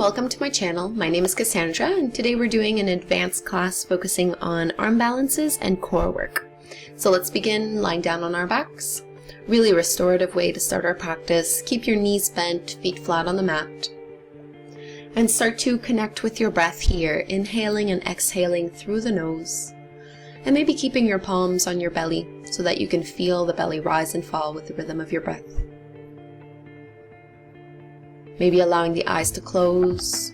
welcome to my channel. My name is Cassandra, and today we're doing an advanced class focusing on arm balances and core work. So let's begin lying down on our backs. Really restorative way to start our practice. Keep your knees bent, feet flat on the mat. And start to connect with your breath here, inhaling and exhaling through the nose. And maybe keeping your palms on your belly so that you can feel the belly rise and fall with the rhythm of your breath. Maybe allowing the eyes to close.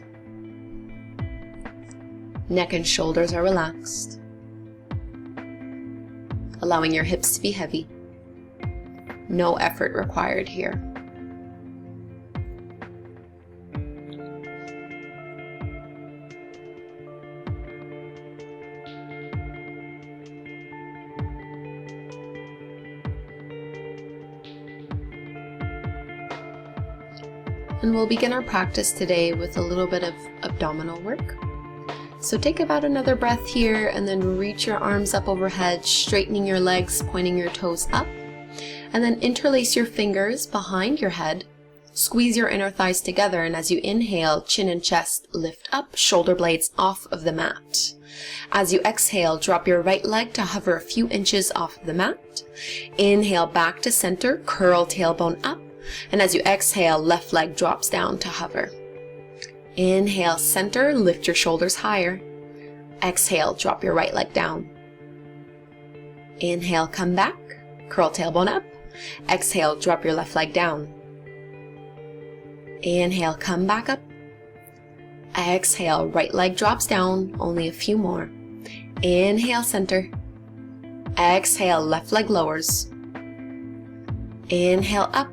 Neck and shoulders are relaxed. Allowing your hips to be heavy. No effort required here. And we'll begin our practice today with a little bit of abdominal work. So take about another breath here and then reach your arms up overhead, straightening your legs, pointing your toes up. And then interlace your fingers behind your head. Squeeze your inner thighs together, and as you inhale, chin and chest lift up, shoulder blades off of the mat. As you exhale, drop your right leg to hover a few inches off of the mat. Inhale back to center, curl tailbone up. And as you exhale, left leg drops down to hover. Inhale, center, lift your shoulders higher. Exhale, drop your right leg down. Inhale, come back, curl tailbone up. Exhale, drop your left leg down. Inhale, come back up. Exhale, right leg drops down, only a few more. Inhale, center. Exhale, left leg lowers. Inhale, up.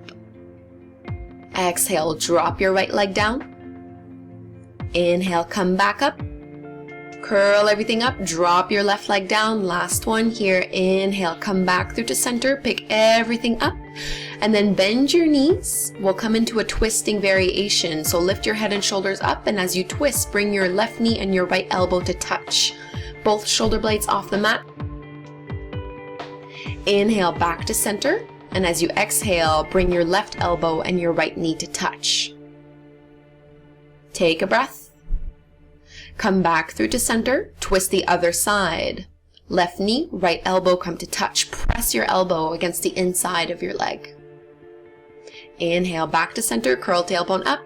Exhale, drop your right leg down. Inhale, come back up. Curl everything up, drop your left leg down. Last one here. Inhale, come back through to center, pick everything up. And then bend your knees. We'll come into a twisting variation. So lift your head and shoulders up, and as you twist, bring your left knee and your right elbow to touch. Both shoulder blades off the mat. Inhale, back to center. And as you exhale, bring your left elbow and your right knee to touch. Take a breath. Come back through to center. Twist the other side. Left knee, right elbow come to touch. Press your elbow against the inside of your leg. Inhale, back to center. Curl tailbone up.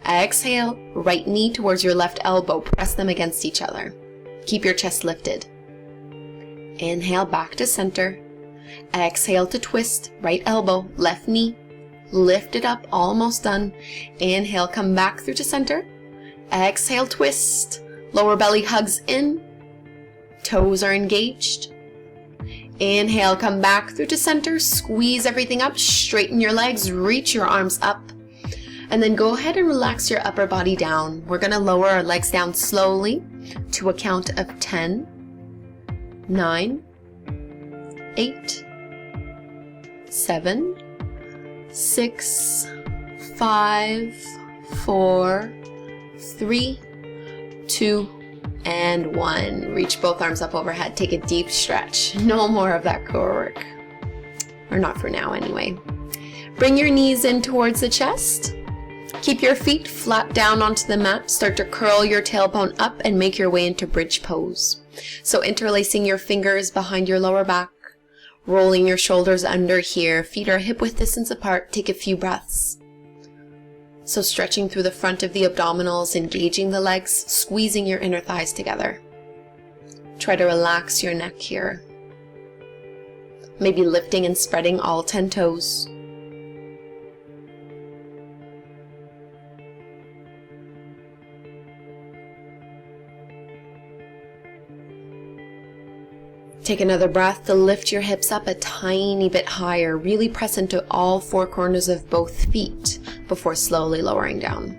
Exhale, right knee towards your left elbow. Press them against each other. Keep your chest lifted. Inhale, back to center. Exhale to twist, right elbow, left knee, lift it up, almost done. Inhale, come back through to center. Exhale, twist, lower belly hugs in, toes are engaged. Inhale, come back through to center, squeeze everything up, straighten your legs, reach your arms up, and then go ahead and relax your upper body down. We're going to lower our legs down slowly to a count of 10, 9, 8, 7, 6, 5, 4, 3, 2, and 1. Reach both arms up overhead. Take a deep stretch. No more of that core work. Or not for now anyway. Bring your knees in towards the chest. Keep your feet flat down onto the mat. Start to curl your tailbone up and make your way into bridge pose. So interlacing your fingers behind your lower back. Rolling your shoulders under here, feet are hip width distance apart, take a few breaths. So stretching through the front of the abdominals, engaging the legs, squeezing your inner thighs together. Try to relax your neck here. Maybe lifting and spreading all 10 toes. Take another breath to lift your hips up a tiny bit higher. Really press into all four corners of both feet before slowly lowering down.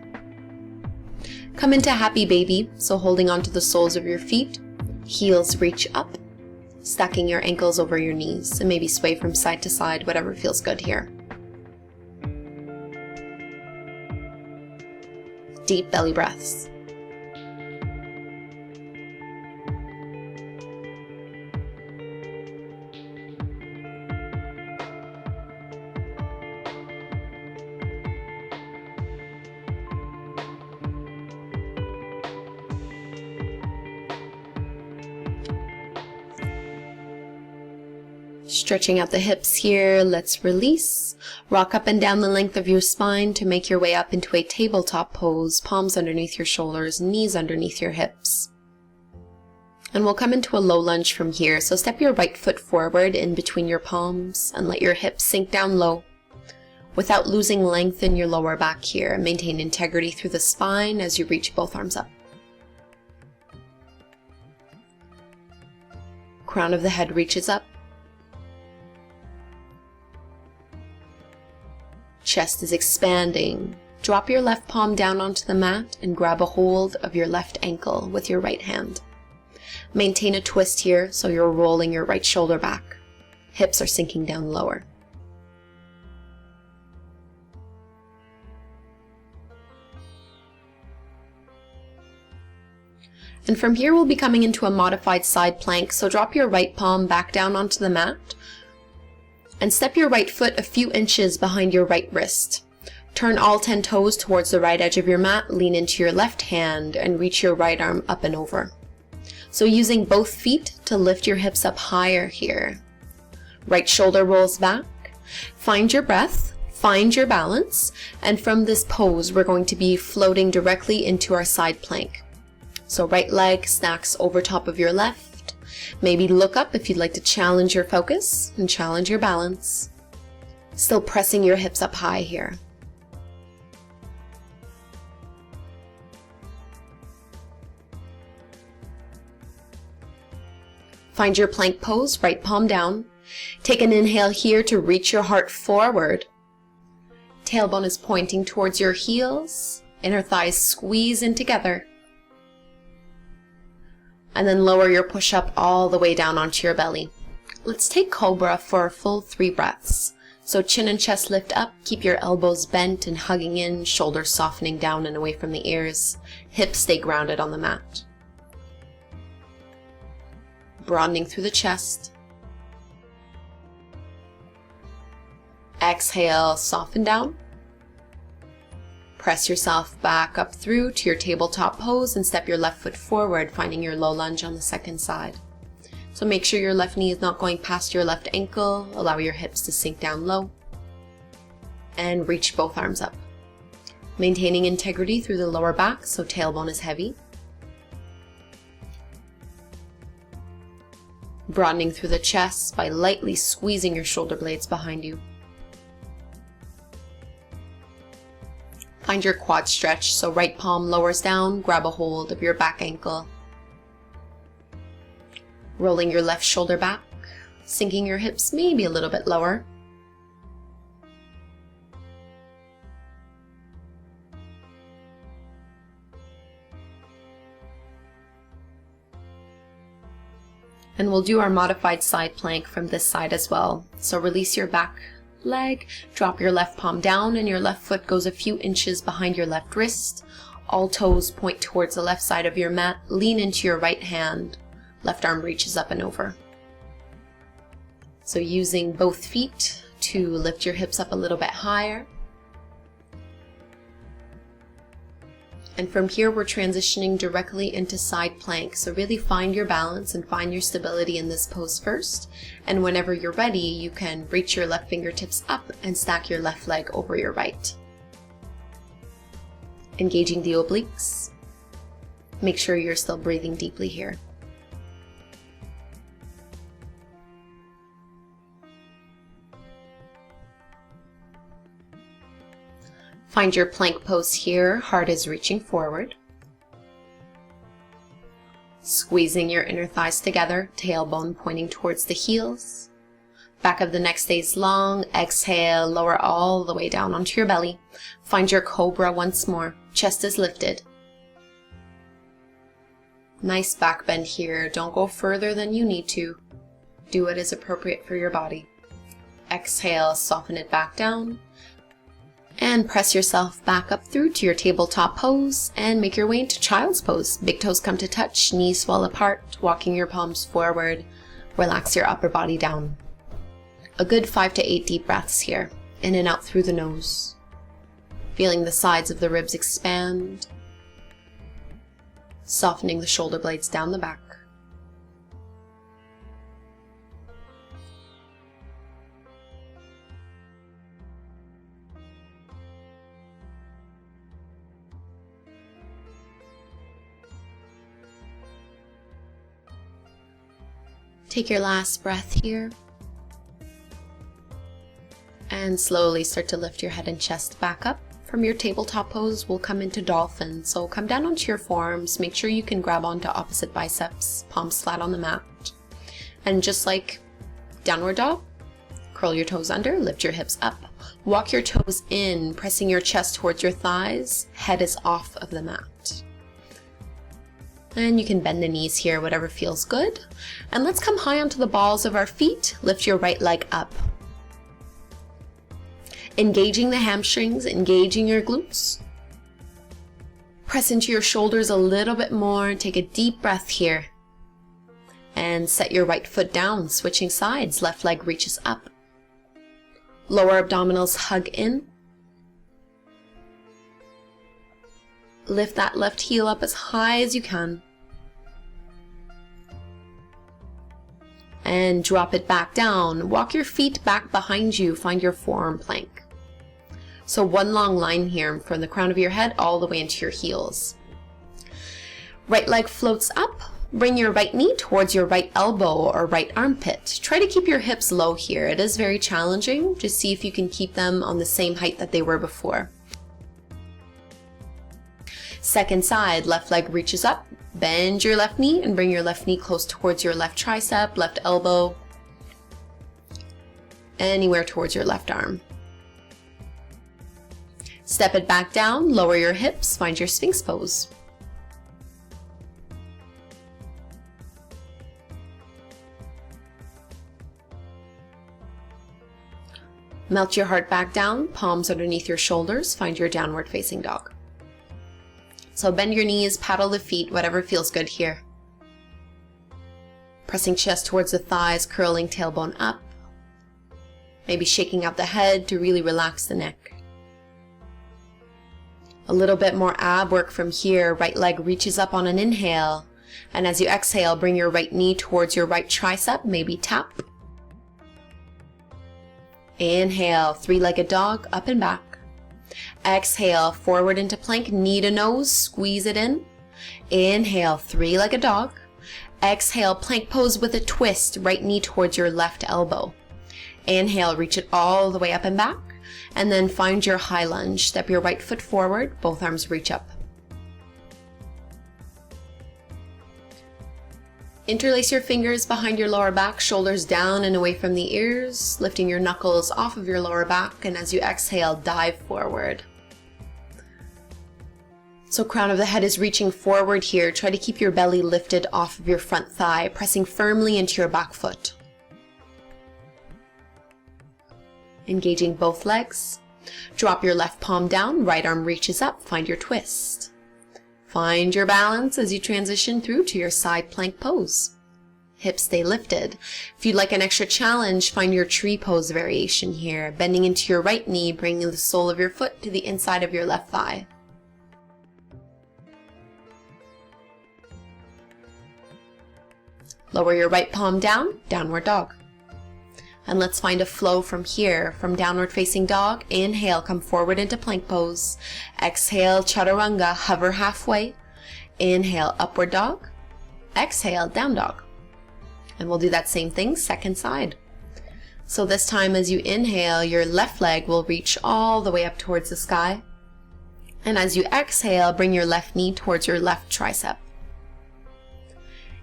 Come into happy baby, so holding onto the soles of your feet, heels reach up, stacking your ankles over your knees, and maybe sway from side to side, whatever feels good here. Deep belly breaths. Stretching out the hips here, let's release. Rock up and down the length of your spine to make your way up into a tabletop pose, palms underneath your shoulders, knees underneath your hips. And we'll come into a low lunge from here, so step your right foot forward in between your palms and let your hips sink down low. Without losing length in your lower back here, maintain integrity through the spine as you reach both arms up. Crown of the head reaches up. Chest is expanding. Drop your left palm down onto the mat and grab a hold of your left ankle with your right hand. Maintain a twist here so you're rolling your right shoulder back. Hips are sinking down lower. And from here we'll be coming into a modified side plank, so drop your right palm back down onto the mat and step your right foot a few inches behind your right wrist. Turn all 10 toes towards the right edge of your mat, lean into your left hand and reach your right arm up and over. So using both feet to lift your hips up higher here. Right shoulder rolls back. Find your breath, find your balance, and from this pose we're going to be floating directly into our side plank. So right leg stacks over top of your left. Maybe look up if you'd like to challenge your focus and challenge your balance. Still pressing your hips up high here. Find your plank pose, right palm down. Take an inhale here to reach your heart forward. Tailbone is pointing towards your heels. Inner thighs squeeze in together. And then lower your push-up all the way down onto your belly. Let's take Cobra for a full 3 breaths. So chin and chest lift up, keep your elbows bent and hugging in, shoulders softening down and away from the ears. Hips stay grounded on the mat. Broadening through the chest. Exhale, soften down. Press yourself back up through to your tabletop pose and step your left foot forward, finding your low lunge on the second side. So make sure your left knee is not going past your left ankle. Allow your hips to sink down low. And reach both arms up. Maintaining integrity through the lower back, so tailbone is heavy. Broadening through the chest by lightly squeezing your shoulder blades behind you. Find your quad stretch, so right palm lowers down, grab a hold of your back ankle. Rolling your left shoulder back, sinking your hips maybe a little bit lower. And we'll do our modified side plank from this side as well. So release your back leg, drop your left palm down and your left foot goes a few inches behind your left wrist. All toes point towards the left side of your mat. Lean into your right hand. Left arm reaches up and over. So using both feet to lift your hips up a little bit higher. And from here we're transitioning directly into side plank. So really find your balance and find your stability in this pose first. And whenever you're ready, you can reach your left fingertips up and stack your left leg over your right. Engaging the obliques. Make sure you're still breathing deeply here. Find your plank pose here, heart is reaching forward. Squeezing your inner thighs together, tailbone pointing towards the heels. Back of the neck stays long, exhale, lower all the way down onto your belly. Find your cobra once more, chest is lifted. Nice back bend here, don't go further than you need to. Do what is appropriate for your body. Exhale, soften it back down. And press yourself back up through to your tabletop pose and make your way into child's pose. Big toes come to touch, knees swell apart, walking your palms forward. Relax your upper body down. A good 5 to 8 deep breaths here, in and out through the nose. Feeling the sides of the ribs expand. Softening the shoulder blades down the back. Take your last breath here. And slowly start to lift your head and chest back up. From your tabletop pose, we'll come into dolphin. So come down onto your forearms. Make sure you can grab onto opposite biceps, palms flat on the mat. And just like downward dog, curl your toes under, lift your hips up. Walk your toes in, pressing your chest towards your thighs. Head is off of the mat. And you can bend the knees here, whatever feels good. And let's come high onto the balls of our feet. Lift your right leg up. Engaging the hamstrings, engaging your glutes. Press into your shoulders a little bit more. Take a deep breath here. And set your right foot down, switching sides. Left leg reaches up. Lower abdominals hug in. Lift that left heel up as high as you can. And drop it back down. Walk your feet back behind you. Find your forearm plank. So one long line here from the crown of your head all the way into your heels. Right leg floats up. Bring your right knee towards your right elbow or right armpit. Try to keep your hips low here. It is very challenging. Just see if you can keep them on the same height that they were before. Second side, left leg reaches up. Bend your left knee and bring your left knee close towards your left tricep, left elbow, anywhere towards your left arm. Step it back down, lower your hips, find your Sphinx pose. Melt your heart back down, palms underneath your shoulders, find your downward facing dog. So bend your knees, paddle the feet, whatever feels good here. Pressing chest towards the thighs, curling tailbone up. Maybe shaking out the head to really relax the neck. A little bit more ab work from here. Right leg reaches up on an inhale. And as you exhale, bring your right knee towards your right tricep, maybe tap. Inhale, three-legged dog, up and back. Exhale, forward into plank, knee to nose, squeeze it in. Inhale, three-legged dog. Exhale, plank pose with a twist, right knee towards your left elbow. Inhale, reach it all the way up and back. And then find your high lunge. Step your right foot forward, both arms reach up. Interlace your fingers behind your lower back, shoulders down and away from the ears, lifting your knuckles off of your lower back, and as you exhale, dive forward. So crown of the head is reaching forward here. Try to keep your belly lifted off of your front thigh, pressing firmly into your back foot. Engaging both legs. Drop your left palm down, right arm reaches up, find your twist. Find your balance as you transition through to your side plank pose. Hips stay lifted. If you'd like an extra challenge, find your tree pose variation here. Bending into your right knee, bringing the sole of your foot to the inside of your left thigh. Lower your right palm down, downward dog. And let's find a flow from here, from downward facing dog. Inhale, come forward into plank pose. Exhale, chaturanga, hover halfway. Inhale, upward dog. Exhale, down dog. And we'll do that same thing, second side. So this time as you inhale, your left leg will reach all the way up towards the sky. And as you exhale, bring your left knee towards your left tricep.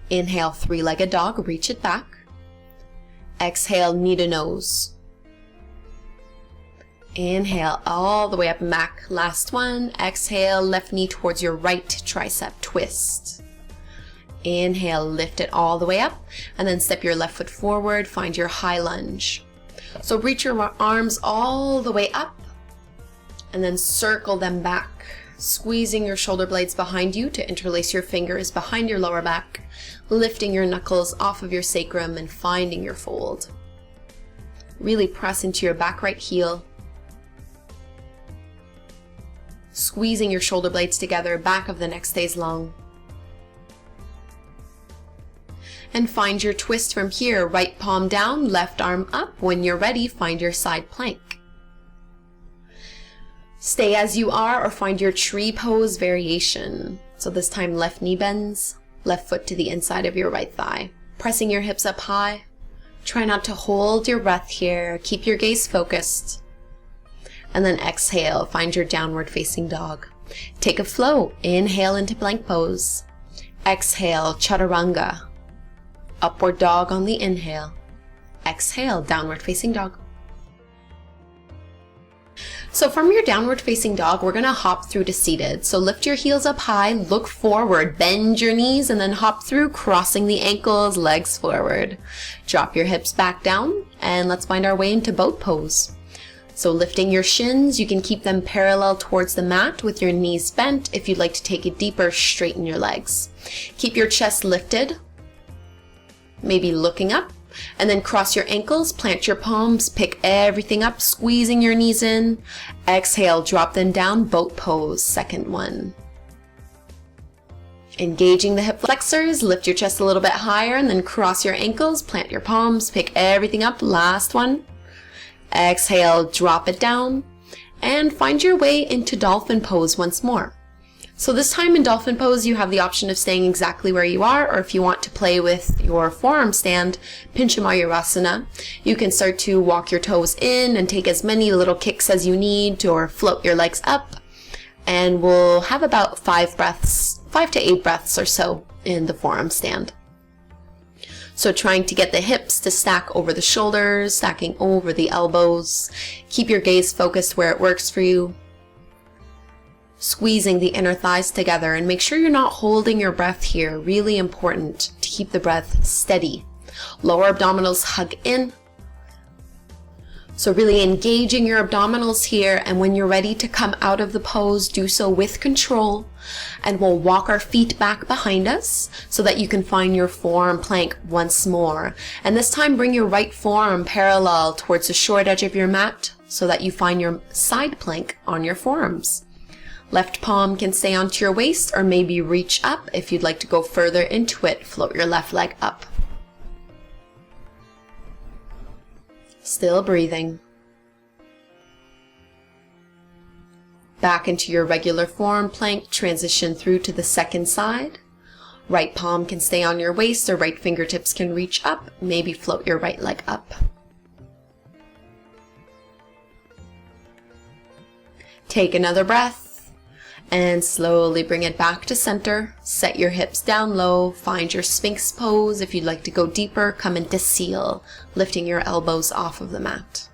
Inhale, three-legged dog, reach it back. Exhale, knee to nose. Inhale, all the way up and back. Last one. Exhale, left knee towards your right tricep, twist. Inhale, lift it all the way up, and then step your left foot forward, find your high lunge. So reach your arms all the way up, and then circle them back, squeezing your shoulder blades behind you to interlace your fingers behind your lower back, lifting your knuckles off of your sacrum and finding your fold. Really press into your back right heel, squeezing your shoulder blades together, back of the neck stays long. And find your twist from here, right palm down, left arm up. When you're ready, find your side plank. Stay as you are or find your tree pose variation. So this time left knee bends, left foot to the inside of your right thigh. Pressing your hips up high. Try not to hold your breath here. Keep your gaze focused. And then exhale, find your downward facing dog. Take a flow. Inhale into plank pose. Exhale, chaturanga. Upward dog on the inhale. Exhale, downward facing dog. So from your downward facing dog, we're gonna hop through to seated. So lift your heels up high, look forward, bend your knees, and then hop through, crossing the ankles, legs forward. Drop your hips back down, and let's find our way into boat pose. So lifting your shins, you can keep them parallel towards the mat with your knees bent. If you'd like to take it deeper, straighten your legs. Keep your chest lifted, maybe looking up, and then cross your ankles, plant your palms, pick everything up, squeezing your knees in. Exhale, drop them down, boat pose, second one. Engaging the hip flexors, lift your chest a little bit higher, and then cross your ankles, plant your palms, pick everything up, last one. Exhale, drop it down, and find your way into Dolphin Pose once more. So this time in Dolphin Pose, you have the option of staying exactly where you are, or if you want to play with your forearm stand, Pinchamayurasana, you can start to walk your toes in and take as many little kicks as you need, or float your legs up. And we'll have about 5 to 8 breaths or so in the forearm stand. So trying to get the hips to stack over the shoulders, stacking over the elbows. Keep your gaze focused where it works for you. Squeezing the inner thighs together, and make sure you're not holding your breath here. Really important to keep the breath steady. Lower abdominals hug in. So really engaging your abdominals here, and when you're ready to come out of the pose, do so with control. And we'll walk our feet back behind us so that you can find your forearm plank once more. And this time bring your right forearm parallel towards the short edge of your mat so that you find your side plank on your forearms. Left palm can stay onto your waist, or maybe reach up. If you'd like to go further into it, float your left leg up. Still breathing. Back into your regular forearm plank, transition through to the second side. Right palm can stay on your waist, or right fingertips can reach up. Maybe float your right leg up. Take another breath. And slowly bring it back to center. Set your hips down low. Find your Sphinx pose. If you'd like to go deeper, come into seal, lifting your elbows off of the mat.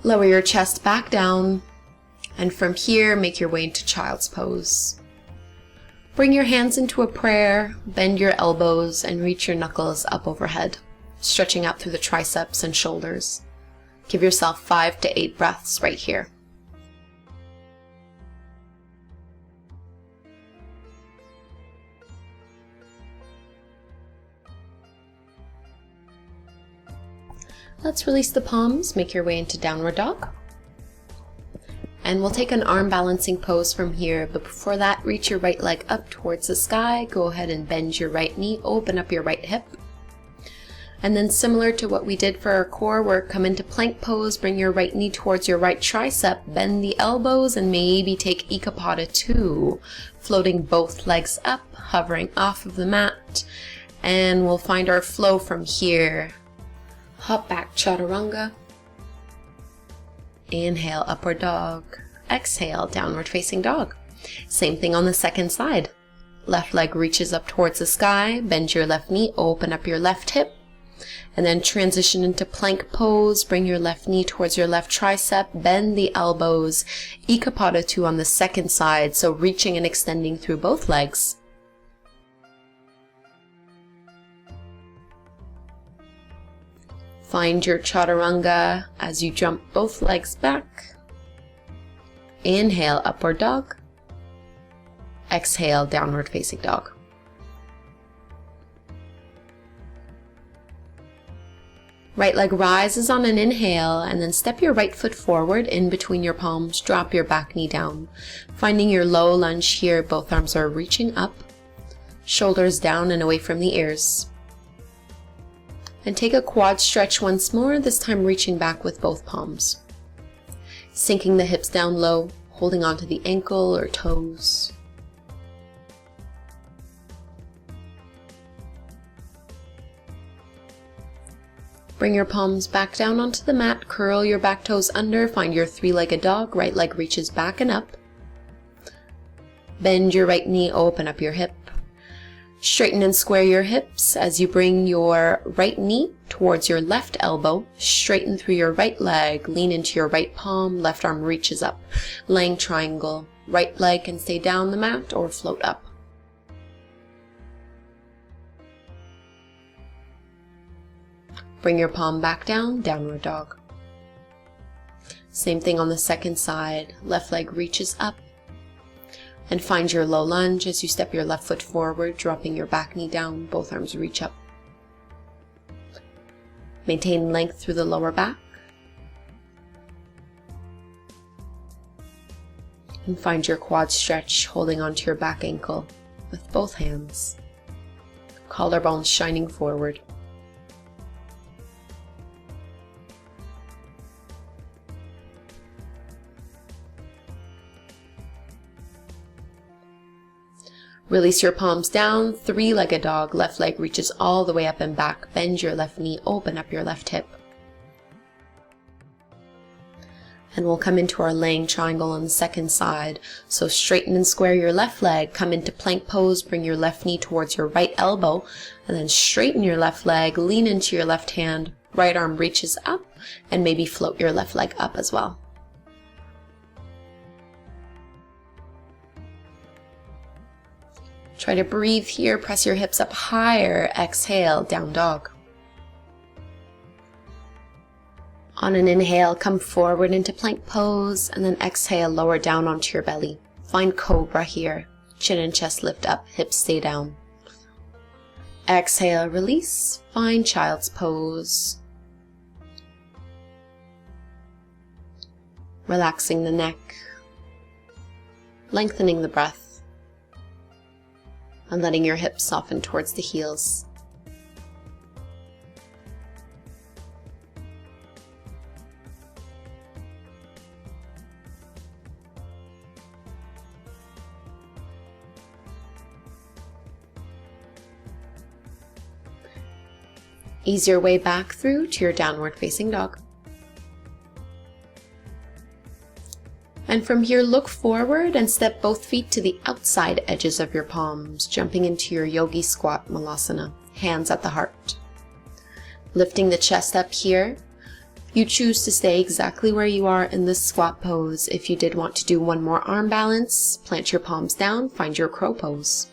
Lower your chest back down. And from here, make your way into child's pose. Bring your hands into a prayer. Bend your elbows and reach your knuckles up overhead, stretching out through the triceps and shoulders. Give yourself 5 to 8 breaths right here. Let's release the palms, make your way into downward dog. And we'll take an arm balancing pose from here, but before that, reach your right leg up towards the sky. Go ahead and bend your right knee, open up your right hip. And then similar to what we did for our core work, come into plank pose, bring your right knee towards your right tricep, bend the elbows, and maybe take Eka Pada 2, floating both legs up, hovering off of the mat. And we'll find our flow from here. Hop back, chaturanga. Inhale, upward dog. Exhale, downward facing dog. Same thing on the second side. Left leg reaches up towards the sky. Bend your left knee, open up your left hip. And then transition into plank pose. Bring your left knee towards your left tricep. Bend the elbows. Eka Pada 2 on the second side. So reaching and extending through both legs. Find your chaturanga as you jump both legs back. Inhale, upward dog. Exhale, downward facing dog. Right leg rises on an inhale, and then step your right foot forward in between your palms. Drop your back knee down. Finding your low lunge here, both arms are reaching up. Shoulders down and away from the ears. And take a quad stretch once more, this time reaching back with both palms. Sinking the hips down low, holding onto the ankle or toes. Bring your palms back down onto the mat, curl your back toes under, find your three-legged dog, right leg reaches back and up. Bend your right knee, open up your hip. Straighten and square your hips as you bring your right knee towards your left elbow. Straighten through your right leg, lean into your right palm, left arm reaches up. Laying triangle, right leg can stay down the mat or float up. Bring your palm back down, downward dog. Same thing on the second side, left leg reaches up. And find your low lunge as you step your left foot forward, dropping your back knee down, both arms reach up. Maintain length through the lower back. And find your quad stretch, holding onto your back ankle with both hands. Collarbones shining forward. Release your palms down, three-legged dog, left leg reaches all the way up and back. Bend your left knee, open up your left hip. And we'll come into our laying triangle on the second side. So straighten and square your left leg, come into plank pose, bring your left knee towards your right elbow, and then straighten your left leg, lean into your left hand, right arm reaches up, and maybe float your left leg up as well. Try to breathe here, press your hips up higher, exhale, down dog. On an inhale, come forward into plank pose, and then exhale, lower down onto your belly. Find cobra here, chin and chest lift up, hips stay down. Exhale, release, find child's pose. Relaxing the neck, lengthening the breath, and letting your hips soften towards the heels. Ease your way back through to your downward facing dog. And from here, look forward and step both feet to the outside edges of your palms, jumping into your yogi squat malasana, hands at the heart. Lifting the chest up here, you choose to stay exactly where you are in this squat pose. If you did want to do one more arm balance, plant your palms down, find your crow pose.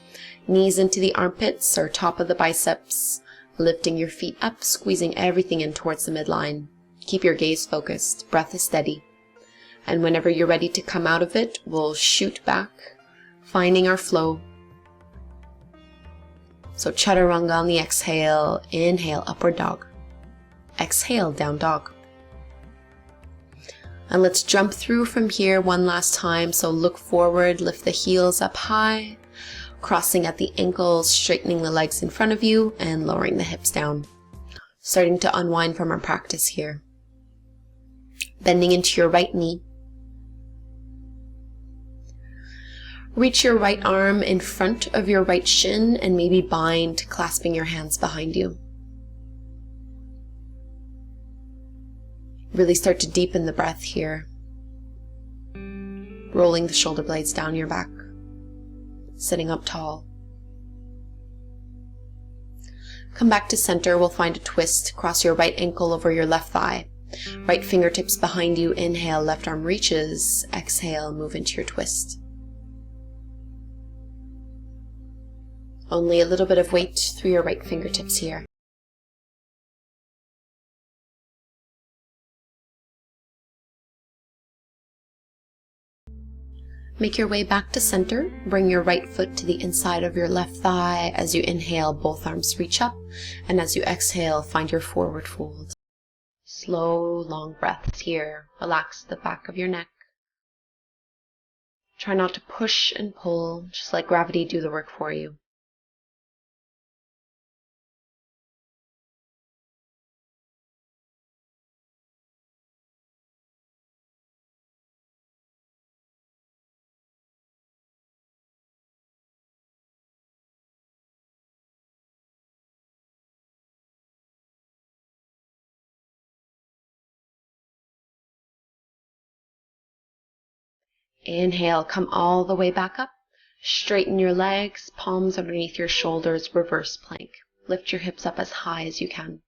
Knees into the armpits or top of the biceps, lifting your feet up, squeezing everything in towards the midline. Keep your gaze focused, breath is steady. And whenever you're ready to come out of it, we'll shoot back, finding our flow. So chaturanga on the exhale, inhale, upward dog. Exhale, down dog. And let's jump through from here one last time. So look forward, lift the heels up high, crossing at the ankles, straightening the legs in front of you, and lowering the hips down. Starting to unwind from our practice here. Bending into your right knee. Reach your right arm in front of your right shin and maybe bind, clasping your hands behind you. Really start to deepen the breath here. Rolling the shoulder blades down your back. Sitting up tall. Come back to center. We'll find a twist. Cross your right ankle over your left thigh. Right fingertips behind you. Inhale, left arm reaches. Exhale, move into your twist. Only a little bit of weight through your right fingertips here. Make your way back to center. Bring your right foot to the inside of your left thigh. As you inhale, both arms reach up. And as you exhale, find your forward fold. Slow, long breaths here. Relax the back of your neck. Try not to push and pull. Just let gravity do the work for you. Inhale, come all the way back up. Straighten your legs, palms underneath your shoulders, reverse plank. Lift your hips up as high as you can.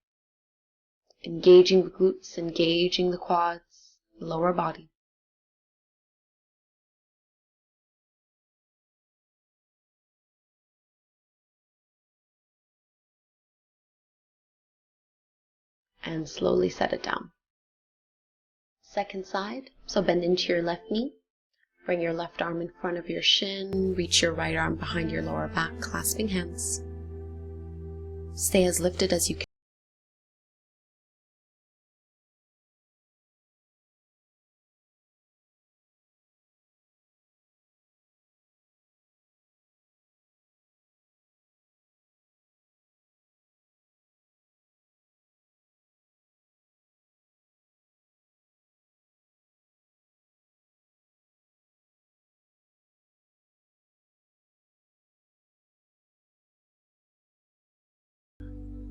Engaging the glutes, engaging the quads, lower body. And slowly set it down. Second side, so bend into your left knee. Bring your left arm in front of your shin. Reach your right arm behind your lower back, clasping hands. Stay as lifted as you can.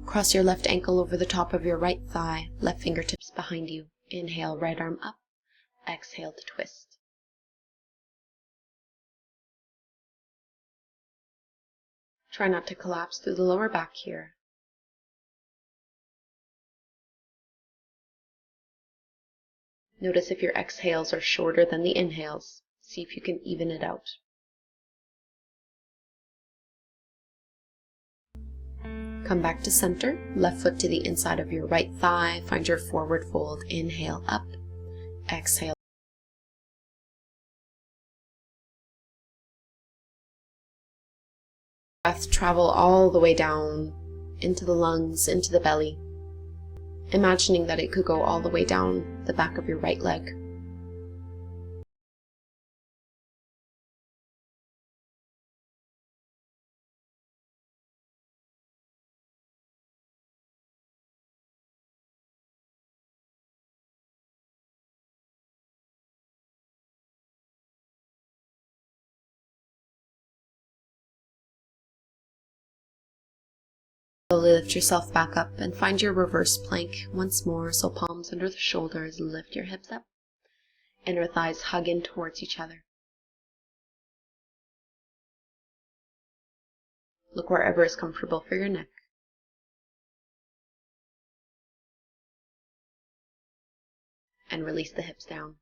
Cross your left ankle over the top of your right thigh, left fingertips behind you. Inhale, right arm up. Exhale to twist. Try not to collapse through the lower back here. Notice if your exhales are shorter than the inhales. See if you can even it out. Come back to center, left foot to the inside of your right thigh. Find your forward fold. Inhale up, exhale. Breath travel all the way down into the lungs, into the belly. Imagining that it could go all the way down the back of your right leg. Slowly lift yourself back up and find your reverse plank once more, so palms under the shoulders, lift your hips up. Inner thighs hug in towards each other. Look wherever is comfortable for your neck. And release the hips down.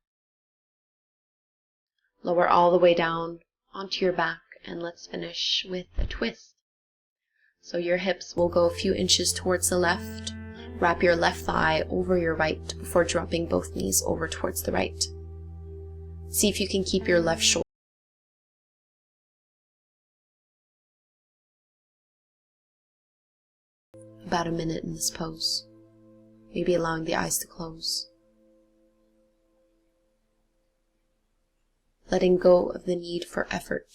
Lower all the way down onto your back, and let's finish with a twist. So your hips will go a few inches towards the left. Wrap your left thigh over your right before dropping both knees over towards the right. See if you can keep your left shoulder. About a minute in this pose. Maybe allowing the eyes to close. Letting go of the need for effort.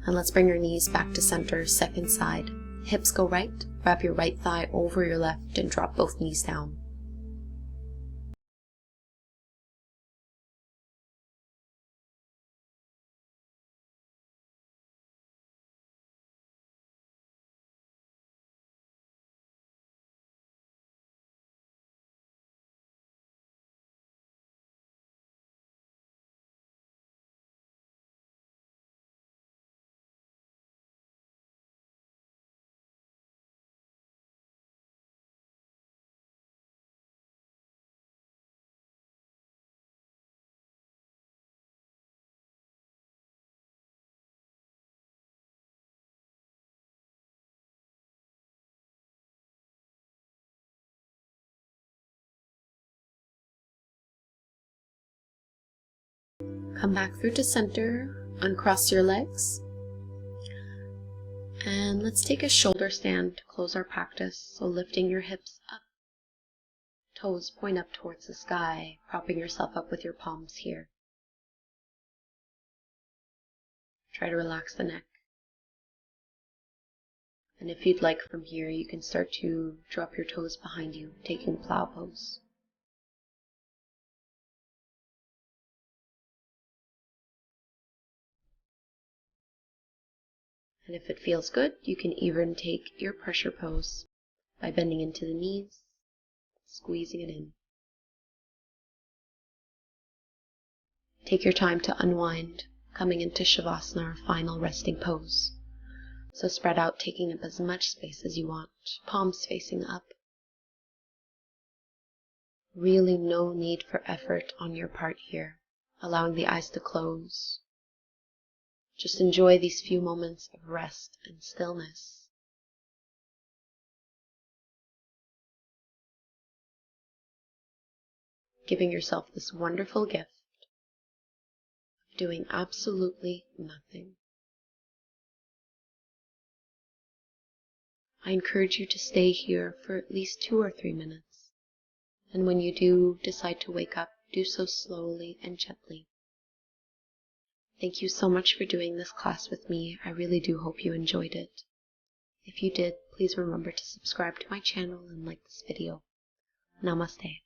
And let's bring your knees back to center, second side. Hips go right, wrap your right thigh over your left and drop both knees down. Come back through to center, uncross your legs. And let's take a shoulder stand to close our practice. So lifting your hips up, toes point up towards the sky, propping yourself up with your palms here. Try to relax the neck. And if you'd like from here, you can start to drop your toes behind you, taking plow pose. And if it feels good, you can even take ear pressure pose by bending into the knees, squeezing it in. Take your time to unwind, coming into Shavasana, our final resting pose. So spread out, taking up as much space as you want, palms facing up. Really no need for effort on your part here, allowing the eyes to close. Just enjoy these few moments of rest and stillness. Giving yourself this wonderful gift of doing absolutely nothing. I encourage you to stay here for at least 2 or 3 minutes. And when you do decide to wake up, do so slowly and gently. Thank you so much for doing this class with me. I really do hope you enjoyed it. If you did, please remember to subscribe to my channel and like this video. Namaste.